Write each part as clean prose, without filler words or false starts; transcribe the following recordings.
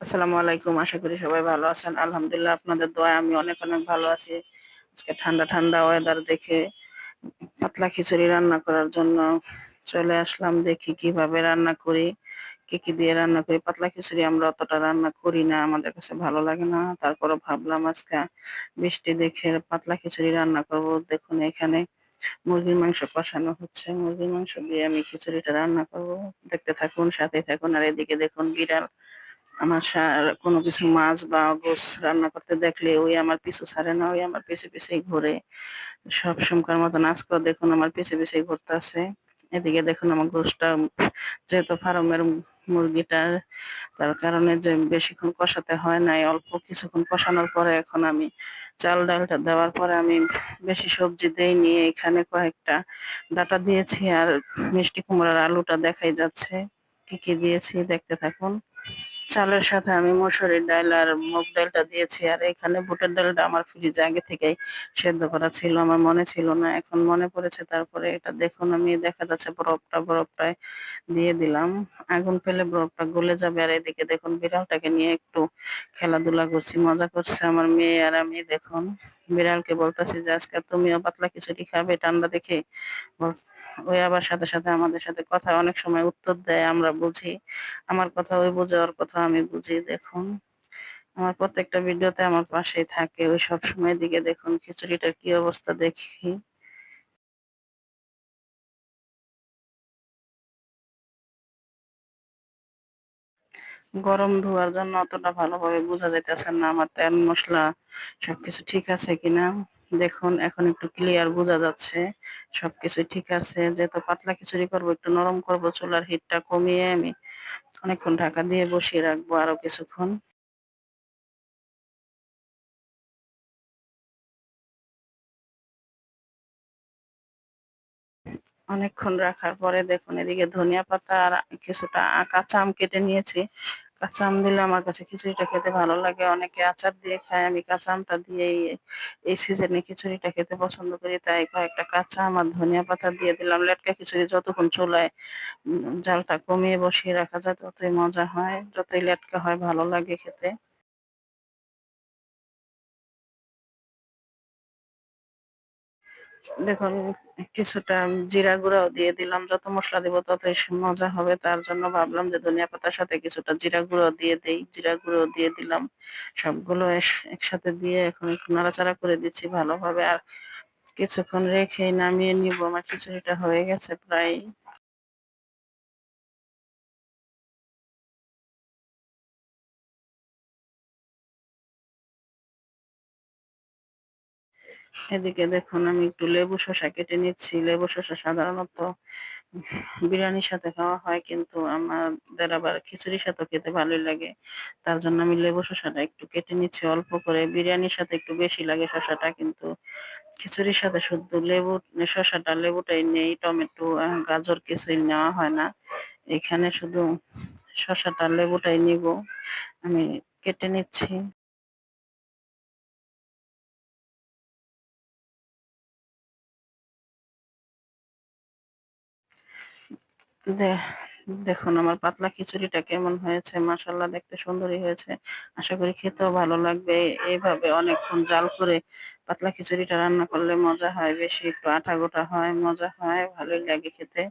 আসসালামু আলাইকুম। আশা করি সবাই ভালো আছেন। আলহামদুলিল্লাহ আপনাদের দোয়ায় আমি অনেক ভালো আছি। আজকে ঠান্ডা ওয়েদার দেখে পাতলা খিচুড়ি রান্না করার জন্য চলে আসলাম। দেখি কিভাবে রান্না করি, কি দিয়ে রান্না করি। পাতলা খিচুড়ি আমরা অতটা রান্না করি না। আমাদের কাছে ভালো লাগে না। তারপরও ভাবলাম আজকে বৃষ্টি দেখে পাতলা খিচুড়ি রান্না করব। দেখুন এখানে মুরগির মাংস কষানো হচ্ছে। মুরগির মাংস দিয়ে আমি খিচুড়িটা রান্না করব। দেখতে থাকুন, সাথেই থাকুন। আর এদিকে দেখুন বিড়াল আমার কোনো কিছু মাছ বা গোছ রান্না করতে দেখলে ওই আমার পিছু ছাড়ে না, ওই আমার পিছে ঘুরে। সবসময়কার মতন আজকেও দেখুন আমার পিছে ঘুরতাছে। এদিকে দেখুন আমার গোশটা যেহেতু ফার্মের মুরগিটা, তার কারণে যে বেশিক্ষণ কষাতে হয় নাই, অল্প কিছুক্ষণ কষানোর পরে এখন আমি চাল ডালটা দেওয়ার পরে আমি বেশি সবজি দেইনি। এখানে কয়েকটা ডাঁটা দিয়েছি আর মিষ্টি কুমড়ার আলুটা দেখাই যাচ্ছে। কি দিয়েছি দেখতে থাকুন। চালের সাথে আমি মসুরির ডাল আর মুগ ডালটা দিয়েছি। আর এখানে বুটের ডালটা আমার ফ্রিজে আগে থেকেই সেদ্ধ করা ছিল, আমার মনে ছিল না, এখন মনে পড়েছে। তারপরে এটা দেখুন আমি দেখা যাচ্ছে বরফটায় দিয়ে দিলাম। আগুন ফেলে বরফটা গলে যাবে। আর এদিকে দেখুন বিড়ালটাকে নিয়ে একটু খেলাধুলা করছি, মজা করছে আমার মেয়ে আর আমি। দেখুন বিড়ালকে বলতেছি যে আজকে তুমিও পাতলা খিচুড়ি খাবে ঠান্ডা দেখে। বল- ওই আবার সাথে আমাদের সাথে কথা অনেক সময় উত্তর দেয়, আমরা বুঝি। আমার কথা ওই বুঝে, ওর কথা আমি বুঝি। দেখুন আমার প্রত্যেকটা ভিডিওতে আমার পাশেই থাকে। ওই সব সময় দিকে দেখুন খিচুড়িটার কি অবস্থা দেখি। গরম ধোয়ার জন্য অতটা ভালোভাবে বোঝা যাইতেছে না আমার তেল মশলা সবকিছু ঠিক আছে কিনা। দেখুন এখন একটু ক্লিয়ার বোঝা যাচ্ছে সবকিছু ঠিক আছে। যেহেতু পাতলা খিচুড়ি করবো, একটু নরম করবো, চুলার হিটটা কমিয়ে আমি অনেকক্ষণ ঢাকা দিয়ে বসিয়ে রাখবো আরো কিছুক্ষণ। অনেকক্ষণ রাখার পরে দেখুন এদিকে ধনিয়া পাতা আর কিছুটা কাঁচা আম কেটে নিয়েছি। কাঁচা আম দিলে আমার কাছে খিচুড়িটা খেতে ভালো লাগে। অনেকে আচার দিয়ে খায়, আমি কাঁচা আমটা দিয়েই এই সিজনে খিচুড়িটা খেতে পছন্দ করি। তাই কয়েকটা কাঁচা আম আর ধনিয়া পাতা দিয়ে দিলাম। লেটকা খিচুড়ি যতক্ষণ চুলায় জালটা কমিয়ে বসিয়ে রাখা যায় ততই মজা হয়, যতই লেটকা হয় ভালো লাগে খেতে। দেখুন কিছুটা জিরা গুঁড়াও দিয়ে দিলাম। যত মসলা দিব ততই মজা হবে। তার জন্য ভাবলাম যে ধনিয়া পাতার সাথে কিছুটা জিরা গুঁড়ো দিয়ে দেই। জিরা গুঁড়ো দিয়ে দিলাম। সবগুলো একসাথে দিয়ে এখন একটু নাড়াচাড়া করে দিচ্ছি ভালোভাবে। আর কিছুক্ষণ রেখে নামিয়ে নিব। আমার খিচুড়িটা হয়ে গেছে প্রায়। এদিকে দেখুন আমি একটু লেবু শসা কেটে নিচ্ছি। লেবু শসা সাধারণত বিরিয়ানির সাথে খাওয়া হয়, কিন্তু আমাদের আবার খিচুড়ির সাথে খেতে ভালোই লাগে। তার জন্য আমি লেবু শসাটা একটু কেটে নিচ্ছি অল্প করে। বিরিয়ানির সাথে একটু বেশি লাগে শসাটা, কিন্তু খিচুড়ির সাথে শুধু শসাটা লেবুটাই নেই, টমেটো গাজর কিছুই নেওয়া হয় না। এখানে শুধু শসাটা লেবুটাই নিব। আমি কেটে নিচ্ছি। দে- দেখুন আমার পাতলা খিচুড়িটা কেমন হয়েছে। মাশাল্লাহ দেখতে সুন্দরই হয়েছে। আশা করি খেতেও ভালো লাগবে। এইভাবে অনেকক্ষণ জাল করে পাতলা খিচুড়িটা রান্না করলে মজা হয়, বেশি একটু আঠা গোটা হয়, মজা হয়, ভালোই লাগে খেতে।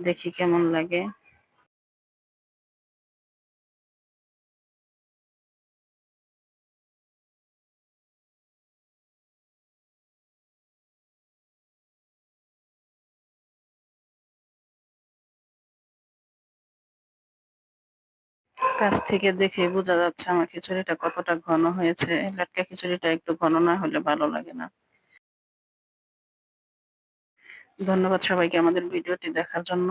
দেখি কেমন লাগে। কাছ থেকে দেখে বোঝা যাচ্ছে আমার খিচুড়িটা কতটা ঘন হয়েছে। লাটকা খিচুড়িটা একটু ঘন না হলে ভালো লাগে না। ধন্যবাদ সবাইকে আমাদের ভিডিওটি দেখার জন্য।